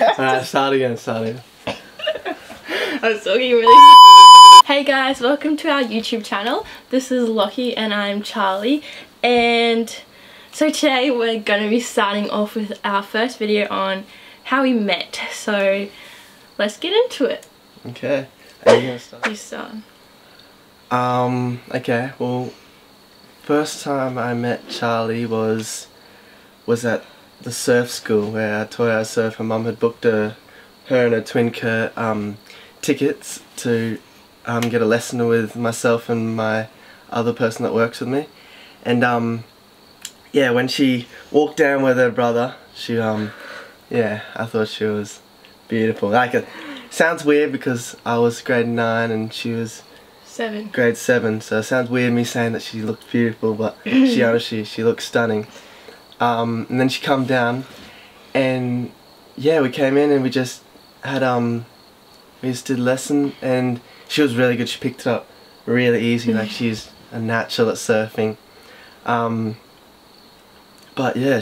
Alright, start again. I was talking really. Hey guys, welcome to our YouTube channel. This is Lachie and I'm Charlie, and so today we're going to be starting off with our first video on how we met. So let's get into it. Okay. Are you gonna start? You start. Okay, well, first time I met Charlie was at the surf school where I taught her how to surf. Her mum had booked her and her twin Kurt tickets to get a lesson with myself and my other person that works with me. And yeah, when she walked down with her brother, she yeah, I thought she was beautiful. Like, it sounds weird because I was grade 9 and she was grade 7, so it sounds weird me saying that she looked beautiful, but she looked stunning. And then she come down, and yeah, we came in and we just had we just did lesson, and she was really good. She picked it up really easy, like she's a natural at surfing. But yeah,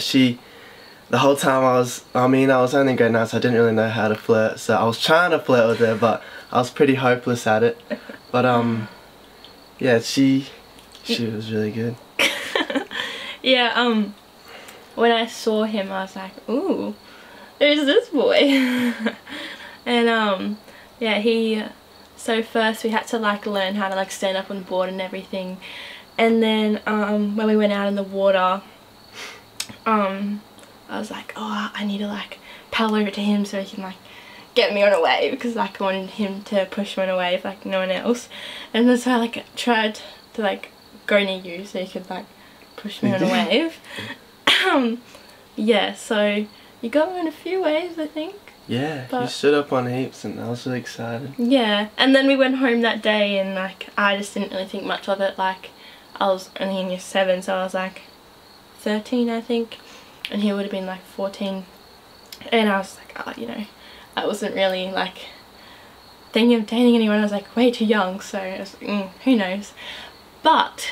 the whole time I was only in grade 9, so I didn't really know how to flirt, so I was trying to flirt with her, but I was pretty hopeless at it. But yeah, she was really good. Yeah, when I saw him I was like, ooh, who's this boy? And yeah, so first we had to like learn how to like stand up on the board and everything, and then when we went out in the water, I was like, oh, I need to like paddle over to him so he can like get me on a wave, because like I wanted him to push me on a wave like no one else. And then so I like tried to like go near you so you could like push me on a wave. Yeah, so you got me in a few waves, I think. Yeah, but you stood up on heaps and I was really excited. Yeah, and then we went home that day and like I just didn't really think much of it. Like I was only in year 7, so I was like 13 I think, and he would have been like 14, and I was like, oh, you know, I wasn't really like thinking of dating anyone. I was like way too young, so I was like, who knows. But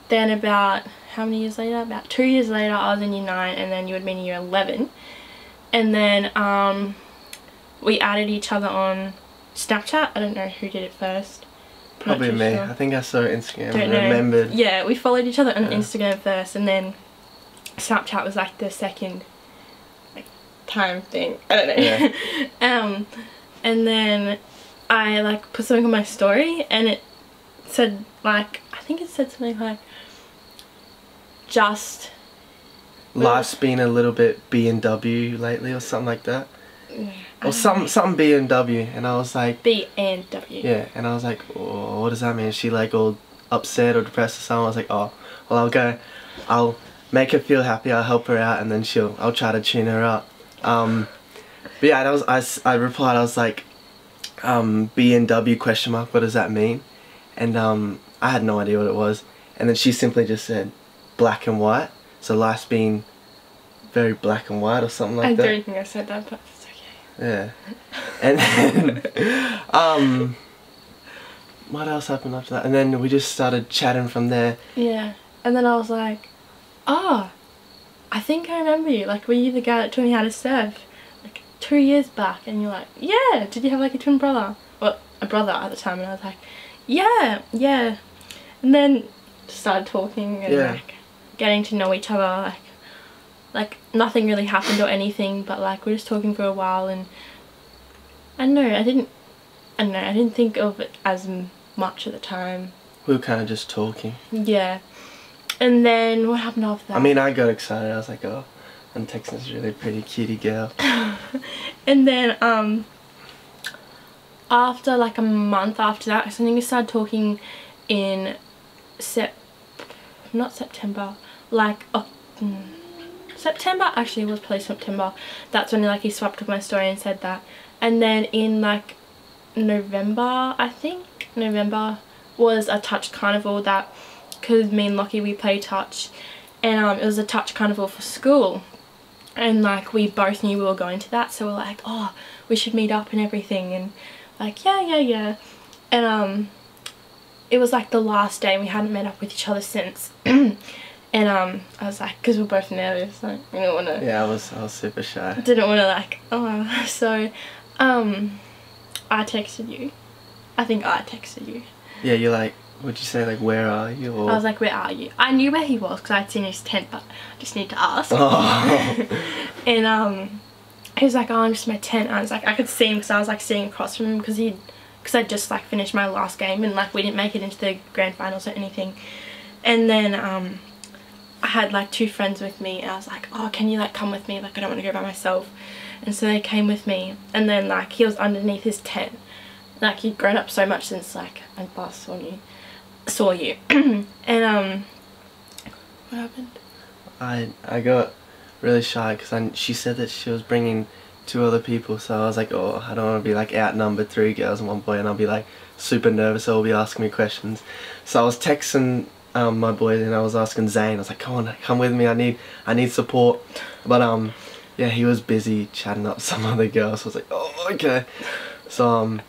then about how many years later, about 2 years later, I was in year 9, and then you had been in year 11, and then we added each other on Snapchat. I don't know who did it first. Probably me. Sure. I think I saw Instagram and remembered. Yeah, we followed each other on Instagram first, and then Snapchat was like the second like time thing. I don't know. Yeah. And then I like put something on my story, and it said like, I think it said something like, just life's been a little bit B&W lately, or something like that. Or something B&W, and I was like, B&W. Yeah, and I was like, oh, what does that mean? Is she like all upset or depressed or something? I was like, oh, well, I'll make her feel happy, I'll help her out, and then I'll try to tune her up. But yeah, that was, I replied, I was like, B&W question mark, what does that mean? And I had no idea what it was, and then she simply just said black and white, so life's been very black and white or something like that. I don't think I said that, but it's okay. Yeah. And then what else happened after that? And then we just started chatting from there. Yeah. And then I was like, oh, I think I remember you. Like, were you the guy that taught me how to surf like 2 years back? And you're like, yeah, did you have like a twin brother? Well, a brother at the time. And I was like, yeah. And then started talking and like getting to know each other. Like nothing really happened or anything, but like we were just talking for a while, and I didn't think of it as much at the time. We were kind of just talking. Yeah. And then what happened after that? I mean, I got excited. I was like, oh, I'm texting this really pretty cutie girl. And then after like a month after that, I think we started talking in not September, like September, actually it was probably September. That's when like he swapped up my story and said that. And then in like November, I think November was a touch carnival, that because me and Lachie, we play touch, and it was a touch carnival for school, and like we both knew we were going to that, so we're like, oh, we should meet up and everything, and like yeah. And it was like the last day, we hadn't met up with each other since. And I was like, because we're both nervous, like we don't want to. Yeah, I was super shy. Didn't want to like, oh, so I texted you. I think I texted you. Yeah, you're like, would you say like, where are you? Or... I was like, where are you? I knew where he was because I'd seen his tent, but I just need to ask. Oh. And he was like, oh, I'm just in my tent. And I was like, I could see him because I was like sitting across from him because I just like finished my last game and like we didn't make it into the grand finals or anything. And then I had like 2 friends with me and I was like, oh, can you like come with me? Like I don't want to go by myself. And so they came with me, and then like he was underneath his tent. Like he'd grown up so much since like I last saw you. And what happened? I got really shy because she said that she was bringing 2 other people, so I was like, oh, I don't want to be like outnumbered 3 girls and 1 boy, and I'll be like super nervous, so I'll be asking me questions. So I was texting my boy and I was asking Zane, I was like, come on, come with me, I need support. But yeah, he was busy chatting up some other girls, so I was like, oh, okay. So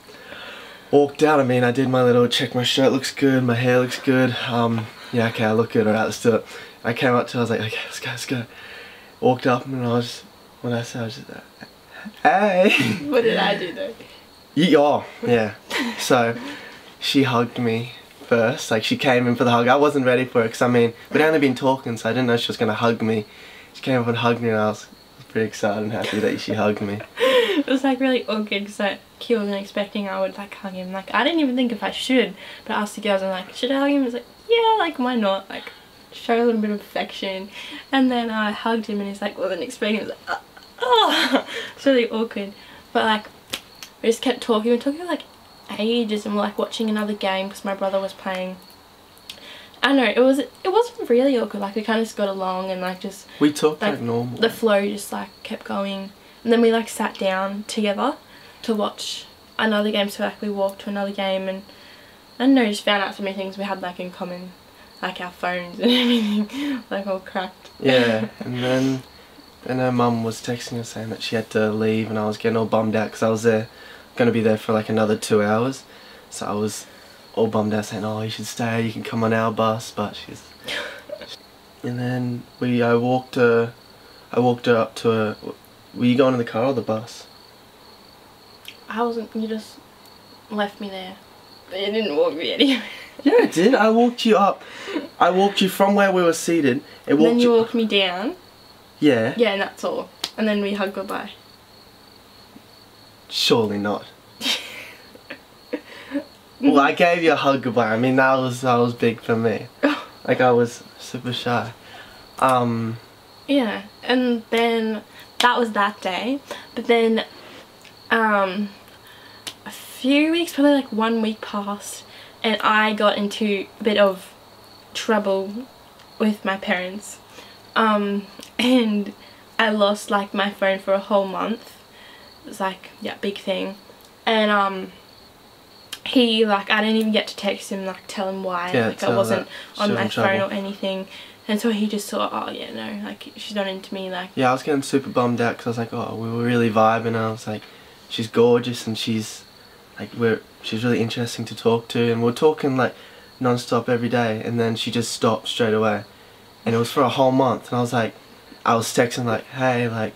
walked out. I mean, I did my little check, my shirt looks good, my hair looks good. Yeah, okay, I look good, alright, let's do it. I came up to her, I was like, okay, let's go. Walked up and I was just like, hey. What did I do though? Oh, yeah. So she hugged me first, like she came in for the hug. I wasn't ready for it because I mean, we'd only been talking, so I didn't know she was going to hug me. She came up and hugged me and I was pretty excited and happy that she hugged me. It was like really awkward because like, he wasn't expecting I would like hug him. Like I didn't even think if I should, but I asked the girls, I'm like, should I hug him? I was like, yeah, like why not? Like show a little bit of affection. And then I hugged him and he's like, wasn't expecting. I was like, oh. It's really awkward. But like we just kept talking. We were talking for like ages and we're like watching another game because my brother was playing. I don't know, it wasn't really awkward. Like we kind of just got along and like just we talked like normal. The flow just like kept going. And then we like sat down together to watch another game, so like we walked to another game and I don't know, just found out so many things we had like in common, like our phones and everything, like all cracked. Yeah, and then her mum was texting us saying that she had to leave and I was getting all bummed out because I was gonna be there for like another 2 hours, so I was all bummed out saying, oh, you should stay, you can come on our bus, but she's... And then I walked her up to a... Were you going in the car or the bus? I wasn't, you just left me there. But you didn't walk me anywhere. Yeah, I did. I walked you up. I walked you from where we were seated. And then you walked me down. Yeah. Yeah, and that's all. And then we hugged goodbye. Surely not. Well, I gave you a hug goodbye. I mean, that was big for me. Like, I was super shy. Yeah, and then that was that day. But then a few weeks, probably like 1 week passed, and I got into a bit of trouble with my parents. And I lost like my phone for a whole month. It was like, yeah, big thing. And he, like, I didn't even get to text him, like, tell him why. Yeah, like, I wasn't on my phone trouble. or anything. And so he just thought, oh yeah, no, like, she's not into me, like. Yeah, I was getting super bummed out because I was like, oh, we were really vibing, and I was like, she's gorgeous and she's really interesting to talk to, and we're talking like non-stop every day, and then she just stopped straight away, and it was for a whole month, and I was texting like, hey, like,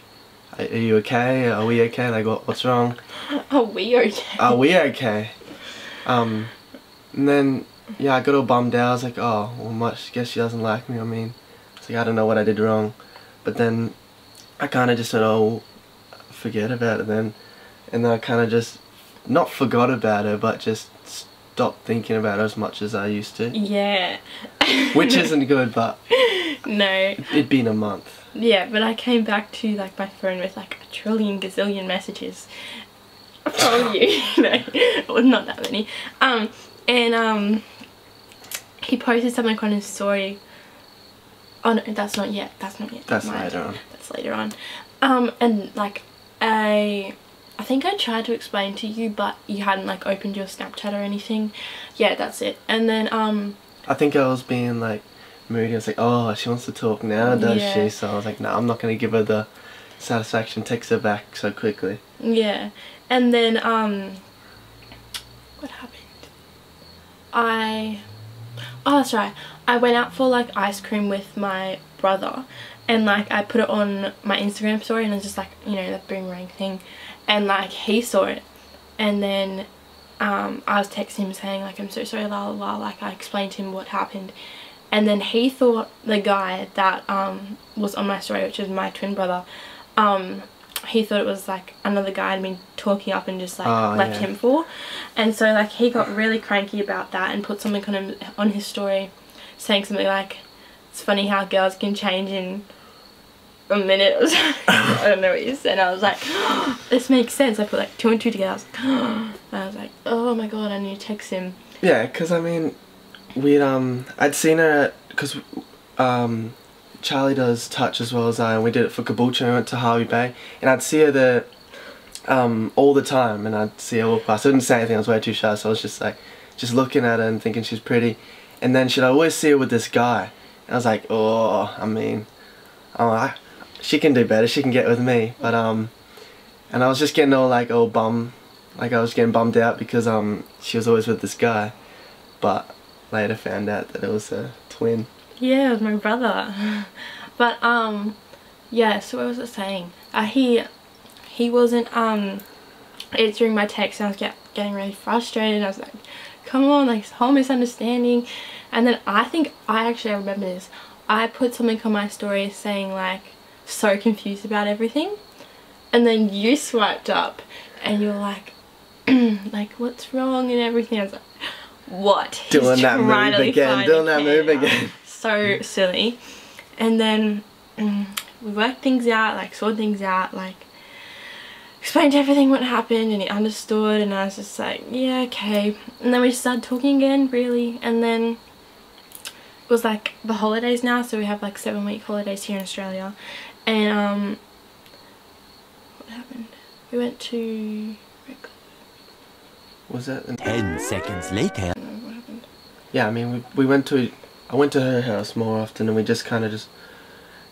are you okay? Are we okay? Like, what's wrong? Are we okay? Are we okay? And then, yeah, I got all bummed out. I was like, oh, well, I guess she doesn't like me. I mean, it's like, I don't know what I did wrong. But then I kind of just said, oh, forget about it then. And then I kind of just, not forgot about her, but just stopped thinking about her as much as I used to. Yeah. Which isn't good, but no. It'd been a month. Yeah, but I came back to like my phone with like a trillion gazillion messages from you. No, well, not that many. And he posted something on his story. Oh no, that's not yet. That's not yet. That's later on. That's later on. And like I think I tried to explain to you, but you hadn't like opened your Snapchat or anything. Yeah, that's it. And then I think I was being like moody. I was like, oh, she wants to talk now, does yeah. she? So I was like, no, I'm not gonna give her the satisfaction, text her back so quickly. Yeah. And then what happened? Oh, that's right. I went out for like ice cream with my brother, and like I put it on my Instagram story, and it was just like, you know, the boomerang thing, and like he saw it, and then I was texting him saying like, I'm so sorry, la la la, like I explained to him what happened, and then he thought the guy that was on my story, which is my twin brother, he thought it was like another guy I'd been talking up and just like left him for, and so like he got really cranky about that and put something on his story saying something like, it's funny how girls can change in a minute or something. I don't know what you said. I was like, oh, this makes sense. I put like 2 and 2 together. I was like, oh my god, I need to text him. Yeah, because I mean, we'd I'd seen her because Charlie does touch as well as I, and we did it for Caboolture, and we went to Harvey Bay, and I'd see her there all the time, and I'd see her walk past. I didn't say anything, I was way too shy, so I was just like, just looking at her and thinking she's pretty, and then she'd always see her with this guy, and I was like, oh, I mean, she can do better, she can get with me, but and I was just getting all like, I was getting bummed out because she was always with this guy, but later found out that it was a twin. Yeah, it was my brother. But yeah, so what was it saying? He wasn't answering my text, and I was getting really frustrated. I was like, come on, like, this whole misunderstanding. And then I remember this, I put something on my story saying like, so confused about everything, and then you swiped up and you're like like, what's wrong and everything. I was like, what? Doing that move again. So silly. And then we worked things out, like sorted things out, like explained everything what happened, and he understood, and I was just like, yeah, okay. And then we just started talking again, really, and then it was like the holidays now, so we have like 7-week holidays here in Australia, and what happened? We went to... Was that 10 seconds later? What happened? Yeah, I mean, I went to her house more often, and we just kind of just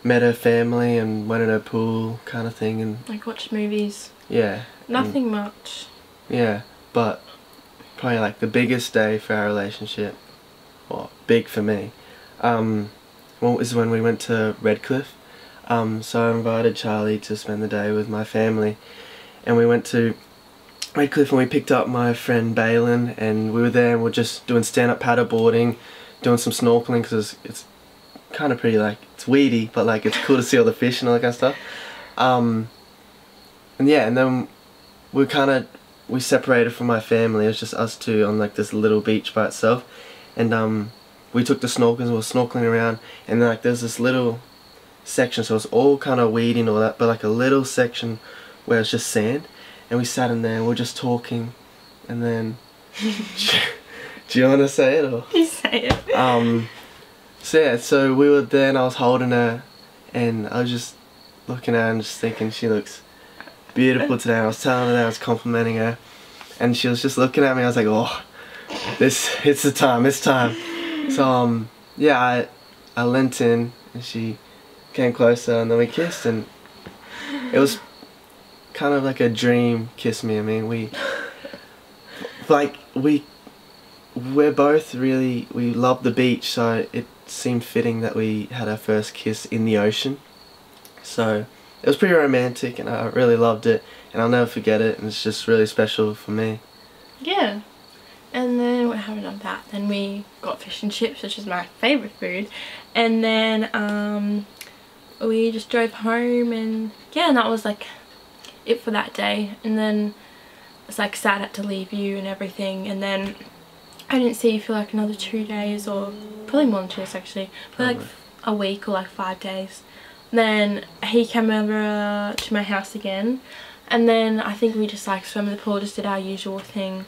met her family and went in her pool kind of thing, and like watched movies. Yeah. Nothing much. Yeah, but probably like the biggest day for our relationship, or big for me, was when we went to Redcliffe. So I invited Charlie to spend the day with my family, and we went to Redcliffe and we picked up my friend Balin, and we were there and we're just doing stand-up paddleboarding, doing some snorkeling, because it's kind of pretty, like, it's weedy, but like it's cool to see all the fish and all that kind of stuff. And yeah, and then we separated from my family. It was just us two on like this little beach by itself, and we took the snorkels and we were snorkeling around, and then, like, there's this little section, so it's all kind of weedy and all that, but like a little section where it's just sand, and we sat in there and we were just talking, and then do you want to say it, or? You say it. So yeah, so we were there and I was holding her, and I was just looking at her and just thinking she looks beautiful today. I was telling her that, I was complimenting her, and she was just looking at me. I was like, oh, it's time. So yeah, I leant in and she came closer, and then we kissed, and it was kind of like a dream kiss me. I mean, we're both really, we love the beach, so it seemed fitting that we had our first kiss in the ocean. So it was pretty romantic, and I really loved it, and I'll never forget it, and it's just really special for me. Yeah. And then what happened on that? Then we got fish and chips, which is my favourite food, and then we just drove home, and yeah, and that was like it for that day. And then it's like sad I had to leave you and everything, and then I didn't see you for like another 2 days, or probably more than 2 days actually, probably like a week or like 5 days. Then he came over to my house again, and then I think we just like swam in the pool, just did our usual thing.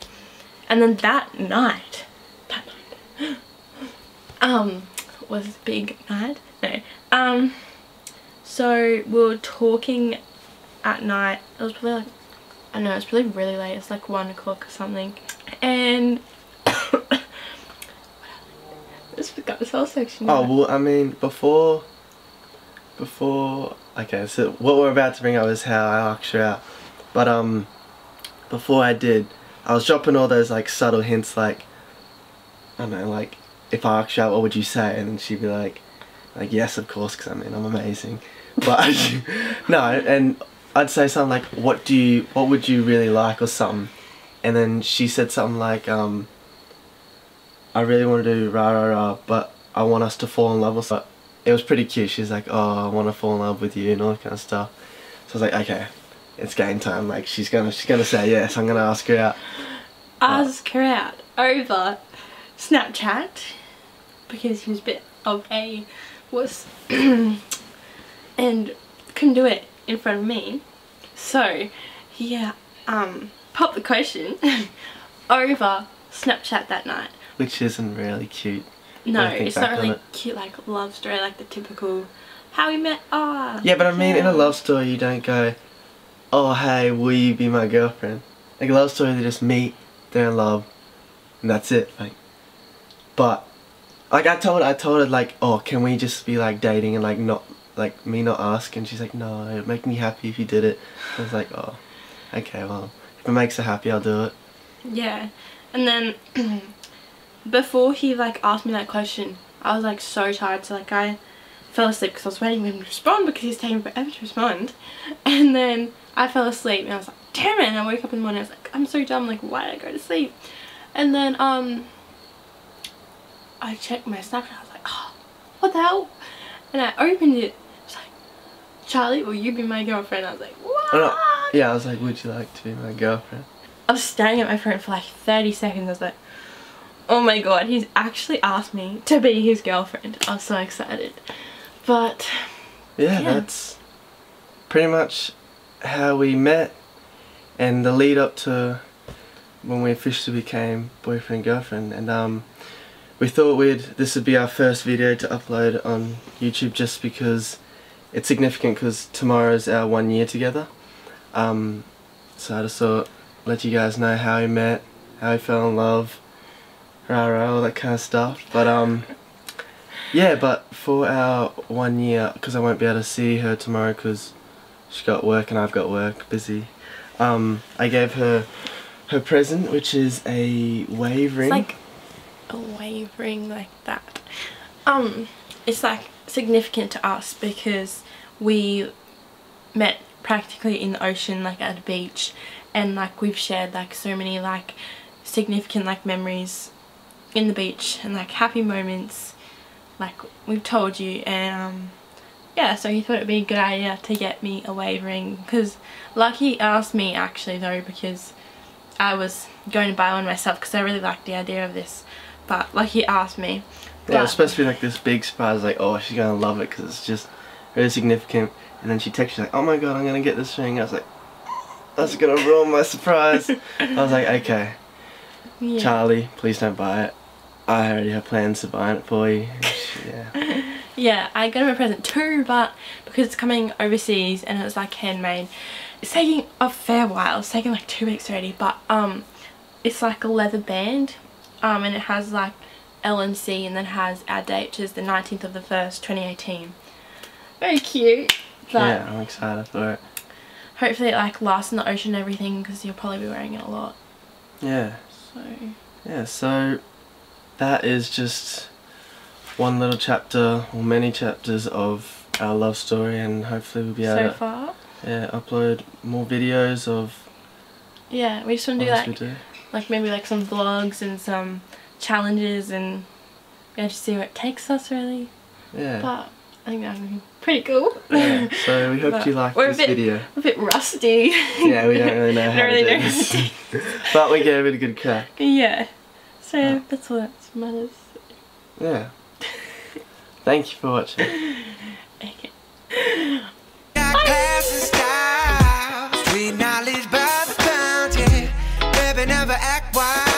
And then that night was a big night. No. So we were talking at night. It was probably like, I don't know, it's probably really late. It's like 1 o'clock or something. And I just forgot this whole section. Oh, well, I mean, before, okay, so what we're about to bring up is how I asked her out. But before I did, I was dropping all those like subtle hints, like, I don't know, like if I asked her out, what would you say? And then she'd be like yes, of course, because I mean, I'm amazing. But no, and I'd say something like, what would you really like, or something. And then she said something like, I really want to do rah rah rah, but I want us to fall in love or something. It was pretty cute. She's like, oh, I want to fall in love with you and all that kind of stuff. So I was like, okay, it's game time. Like, she's gonna say yes. I'm gonna ask her out. Ask her out over Snapchat, because he was a bit of a wuss and couldn't do it in front of me. So yeah, popped the question over Snapchat that night. Which isn't really cute. No, it's not really cute like love story, like the typical how we met. Oh, yeah, but I mean, in a love story you don't go, oh hey, will you be my girlfriend? Like a love story, they just meet, they're in love, and that's it. Like, but like I told her like, oh, can we just be like dating and like not ask? And she's like, no, it'd make me happy if you did it. I was like, oh, okay, well, if it makes her happy, I'll do it. Yeah, and then before he like asked me that question, I was like so tired, so like I fell asleep because I was waiting for him to respond because he's taking forever to respond. And then I fell asleep and I was like, damn it, and I woke up in the morning, I was like, I'm so dumb, like why did I go to sleep? And then I checked my Snapchat, I was like, oh, what the hell? And I opened it, I was like, Charlie, will you be my girlfriend? I was like, what? Yeah, I was like, would you like to be my girlfriend? I was staring at my phone for like 30 seconds, I was like, oh my god, he's actually asked me to be his girlfriend. I was so excited. But yeah, that's pretty much how we met, and the lead up to when we officially became boyfriend and girlfriend. And we thought this would be our first video to upload on YouTube, just because it's significant, because tomorrow's our 1 year together. So I just thought, let you guys know how we met, how we fell in love, rah rah, all that kind of stuff. But yeah, but for our 1 year, because I won't be able to see her tomorrow because she's got work and I've got work, busy, I gave her her present, which is a wave ring. It's like a wave ring like that. It's like significant to us because we met practically in the ocean, like at a beach, and like we've shared like so many like significant like memories in the beach and like happy moments like we've told you. And yeah, so he thought it'd be a good idea to get me a wave ring, because Lachie asked me actually though, because I was going to buy one myself because I really liked the idea of this, but Lachie asked me. Yeah, it was supposed to be like this big surprise, like, oh, she's gonna love it because it's just really significant. And then she texted me like, oh my god, I'm gonna get this ring. I was like, that's gonna ruin my surprise. I was like, okay, yeah. Charlie, please don't buy it. I already have plans to buy it for you. Yeah. Yeah, I got him a present too, but because it's coming overseas and it's like handmade, it's taking a fair while. It's taking like 2 weeks already, but it's like a leather band, and it has like LNC, and then has our date, which is the 19th of the 1st, 2018. Very cute. Yeah, I'm excited for it. Hopefully it like lasts in the ocean and everything, because you'll probably be wearing it a lot. Yeah. So. Yeah, so that is just one little chapter, or many chapters of our love story, and hopefully we'll be able to upload more videos of. Yeah, we just want to do like maybe like some vlogs and some challenges, and yeah, just see where it takes us really. Yeah. But I think that would be pretty cool. Yeah, so we hope you like this video. We're a bit rusty. Yeah, we don't really know how to do this. But we gave it a good crack. Yeah. So that's all that matters. Yeah. Thank you for watching. Okay. Sweet knowledge by the fountain, baby, never act wild.